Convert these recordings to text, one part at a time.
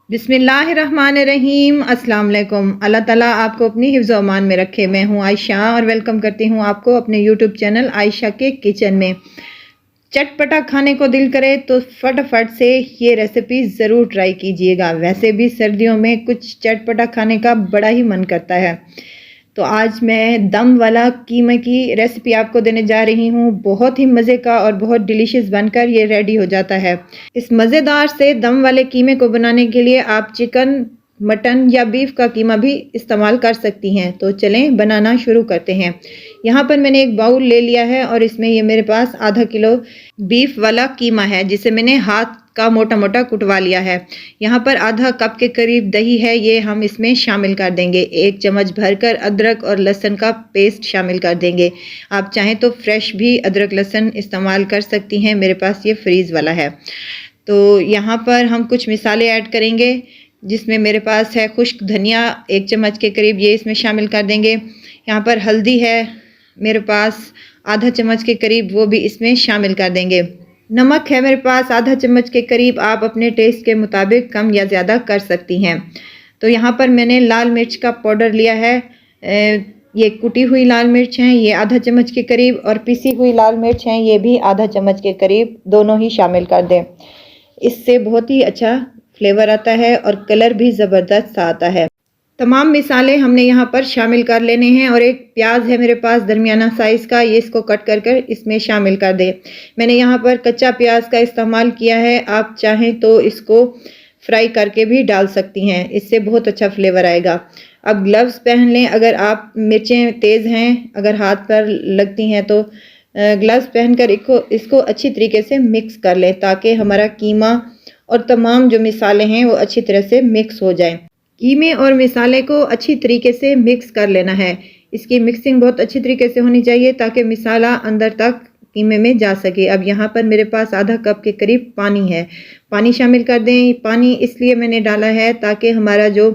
बिस्मिल्लाहिर्रहमानिर्रहीम। अस्सलाम वालेकुम। अल्लाह ताला आपको अपनी हिफ्ज़ व अमान में रखे। मैं हूँ आयशा और वेलकम करती हूँ आपको अपने यूट्यूब चैनल आयशा के किचन में। चटपटा खाने को दिल करे तो फटाफट से ये रेसिपी ज़रूर ट्राई कीजिएगा। वैसे भी सर्दियों में कुछ चटपटा खाने का बड़ा ही मन करता है। तो आज मैं दम वाला कीमे की रेसिपी आपको देने जा रही हूँ। बहुत ही मज़े का और बहुत डिलीशियस बनकर ये रेडी हो जाता है। इस मज़ेदार से दम वाले कीमे को बनाने के लिए आप चिकन, मटन या बीफ का कीमा भी इस्तेमाल कर सकती हैं। तो चलें बनाना शुरू करते हैं। यहाँ पर मैंने एक बाउल ले लिया है और इसमें ये मेरे पास आधा किलो बीफ वाला कीमा है, जिसे मैंने हाथ का मोटा मोटा कुटवा लिया है। यहाँ पर आधा कप के करीब दही है, ये हम इसमें शामिल कर देंगे। 1 चम्मच भरकर अदरक और लहसुन का पेस्ट शामिल कर देंगे। आप चाहें तो फ्रेश भी अदरक लहसुन इस्तेमाल कर सकती हैं, मेरे पास ये फ्रीज़ वाला है। तो यहाँ पर हम कुछ मिसाले ऐड करेंगे, जिसमें मेरे पास है खुश्क धनिया 1 चम्मच के करीब, ये इसमें शामिल कर देंगे। यहाँ पर हल्दी है मेरे पास आधा चम्मच के करीब, वो भी इसमें शामिल कर देंगे। नमक है मेरे पास आधा चम्मच के करीब, आप अपने टेस्ट के मुताबिक कम या ज़्यादा कर सकती हैं। तो यहाँ पर मैंने लाल मिर्च का पाउडर लिया है, ये कुटी हुई लाल मिर्च हैं, ये आधा चम्मच के करीब, और पिसी हुई लाल मिर्च हैं, ये भी आधा चम्मच के करीब, दोनों ही शामिल कर दें। इससे बहुत ही अच्छा फ्लेवर आता है और कलर भी ज़बरदस्त आता है। तमाम मिसाले हमने यहाँ पर शामिल कर लेने हैं। और एक प्याज है मेरे पास दरमियाना साइज़ का, ये इसको कट कर कर इसमें शामिल कर दें। मैंने यहाँ पर कच्चा प्याज का इस्तेमाल किया है, आप चाहें तो इसको फ्राई करके भी डाल सकती हैं, इससे बहुत अच्छा फ्लेवर आएगा। अब ग्लव्स पहन लें, अगर आप मिर्चें तेज़ हैं, अगर हाथ पर लगती हैं तो ग्लव्स पहनकर इसको अच्छी तरीके से मिक्स कर लें, ताकि हमारा कीमा और तमाम जो मिसाले हैं वो अच्छी तरह से मिक्स हो जाएं। कीमे और मिसाले को अच्छी तरीके से मिक्स कर लेना है। इसकी मिक्सिंग बहुत अच्छी तरीके से होनी चाहिए ताकि मिसाला अंदर तक कीमे में जा सके। अब यहाँ पर मेरे पास आधा कप के करीब पानी है, पानी शामिल कर दें। पानी इसलिए मैंने डाला है ताकि हमारा जो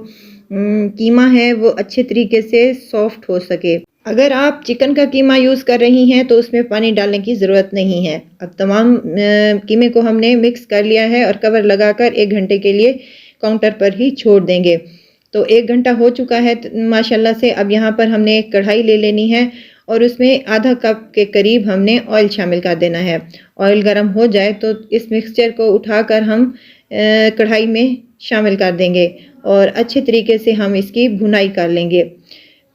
कीमा है वो अच्छे तरीके से सॉफ्ट हो सके। अगर आप चिकन का कीमा यूज़ कर रही हैं तो उसमें पानी डालने की ज़रूरत नहीं है। अब तमाम कीमे को हमने मिक्स कर लिया है और कवर लगाकर 1 घंटे के लिए काउंटर पर ही छोड़ देंगे। तो 1 घंटा हो चुका है माशाल्लाह से। अब यहाँ पर हमने एक कढ़ाई ले लेनी है और उसमें आधा कप के करीब हमने ऑयल शामिल कर देना है। ऑयल गर्म हो जाए तो इस मिक्सचर को उठाकर हम कढ़ाई में शामिल कर देंगे और अच्छे तरीके से हम इसकी भुनाई कर लेंगे।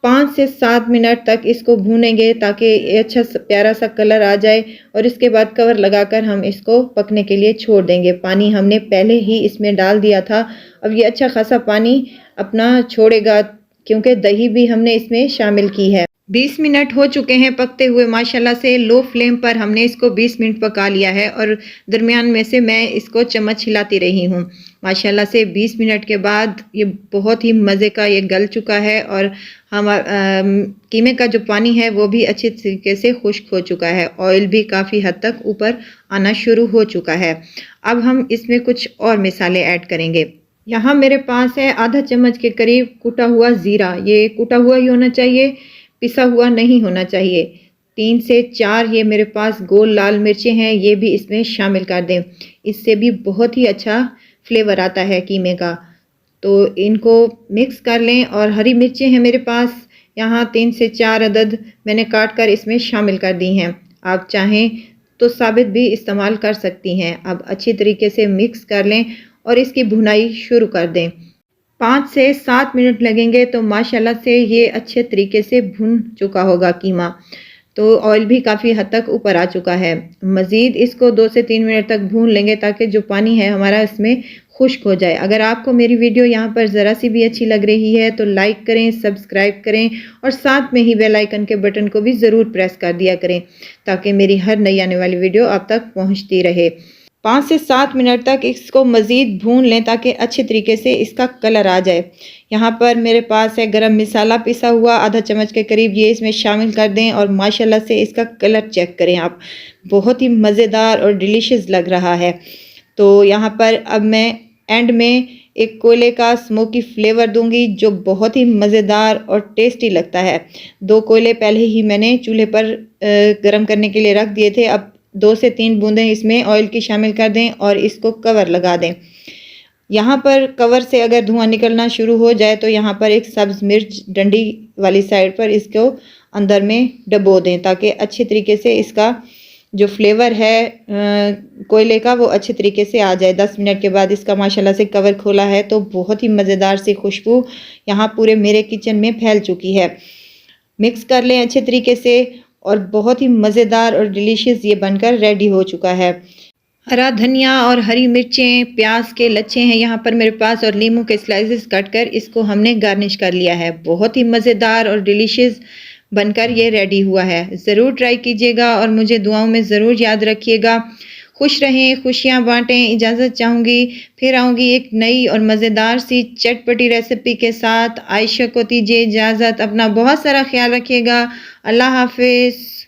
5 से 7 मिनट तक इसको भूनेंगे ताकि अच्छा प्यारा सा कलर आ जाए, और इसके बाद कवर लगाकर हम इसको पकने के लिए छोड़ देंगे। पानी हमने पहले ही इसमें डाल दिया था, अब ये अच्छा खासा पानी अपना छोड़ेगा क्योंकि दही भी हमने इसमें शामिल की है। 20 मिनट हो चुके हैं पकते हुए माशाल्लाह से। लो फ्लेम पर हमने इसको 20 मिनट पका लिया है और दरमियान में से मैं इसको चम्मच हिलाती रही हूँ। माशाल्लाह से 20 मिनट के बाद ये बहुत ही मज़े का ये गल चुका है और कीमे का जो पानी है वो भी अच्छे तरीके से खुश्क हो चुका है। ऑयल भी काफ़ी हद तक ऊपर आना शुरू हो चुका है। अब हम इसमें कुछ और मिसाले ऐड करेंगे। यहाँ मेरे पास है आधा चम्मच के करीब कुटा हुआ ज़ीरा, ये कुटा हुआ ही होना चाहिए, पिसा हुआ नहीं होना चाहिए। 3 से 4 ये मेरे पास गोल लाल मिर्चें हैं, ये भी इसमें शामिल कर दें, इससे भी बहुत ही अच्छा फ्लेवर आता है कीमे का। तो इनको मिक्स कर लें। और हरी मिर्चें हैं मेरे पास यहाँ 3 से 4 अदद मैंने काट कर इसमें शामिल कर दी हैं, आप चाहें तो साबित भी इस्तेमाल कर सकती हैं। अब अच्छी तरीके से मिक्स कर लें और इसकी भुनाई शुरू कर दें। 5 से 7 मिनट लगेंगे तो माशाल्लाह से ये अच्छे तरीके से भुन चुका होगा कीमा। तो ऑयल भी काफ़ी हद तक ऊपर आ चुका है। मज़ीद इसको 2 से 3 मिनट तक भून लेंगे ताकि जो पानी है हमारा इसमें खुश्क हो जाए। अगर आपको मेरी वीडियो यहाँ पर ज़रा सी भी अच्छी लग रही है तो लाइक करें, सब्सक्राइब करें और साथ में ही बेल आइकन के बटन को भी ज़रूर प्रेस कर दिया करें ताकि मेरी हर नई आने वाली वीडियो आप तक पहुँचती रहे। 5 से 7 मिनट तक इसको मज़ीद भून लें ताकि अच्छे तरीके से इसका कलर आ जाए। यहाँ पर मेरे पास है गरम मसाला पिसा हुआ आधा चम्मच के करीब, ये इसमें शामिल कर दें और माशाल्लाह से इसका कलर चेक करें आप, बहुत ही मज़ेदार और डिलीशियस लग रहा है। तो यहाँ पर अब मैं एंड में एक कोयले का स्मोकी फ्लेवर दूंगी जो बहुत ही मज़ेदार और टेस्टी लगता है। 2 कोयले पहले ही मैंने चूल्हे पर गरम करने के लिए रख दिए थे। अब 2 से 3 बूंदें इसमें ऑयल की शामिल कर दें और इसको कवर लगा दें। यहाँ पर कवर से अगर धुआं निकलना शुरू हो जाए तो यहाँ पर एक सब्ज़ मिर्च डंडी वाली साइड पर इसको अंदर में डबो दें, ताकि अच्छे तरीके से इसका जो फ्लेवर है कोयले का वो अच्छे तरीके से आ जाए। 10 मिनट के बाद इसका माशाल्लाह से कवर खोला है तो बहुत ही मज़ेदार सी खुशबू यहाँ पूरे मेरे किचन में फैल चुकी है। मिक्स कर लें अच्छे तरीके से और बहुत ही मज़ेदार और डिलीशियस ये बनकर रेडी हो चुका है। हरा धनिया और हरी मिर्चें, प्याज के लच्छे हैं यहाँ पर मेरे पास और नींबू के स्लाइसेस कट कर इसको हमने गार्निश कर लिया है। बहुत ही मज़ेदार और डिलीशियस बनकर ये रेडी हुआ है। ज़रूर ट्राई कीजिएगा और मुझे दुआओं में ज़रूर याद रखिएगा। खुश रहें, खुशियाँ बाँटें। इजाज़त चाहूँगी, फिर आऊँगी एक नई और मज़ेदार सी चटपटी रेसिपी के साथ। आयशा को दीजिए इजाज़त। अपना बहुत सारा ख्याल रखिएगा। अल्लाह हाफ़िज़।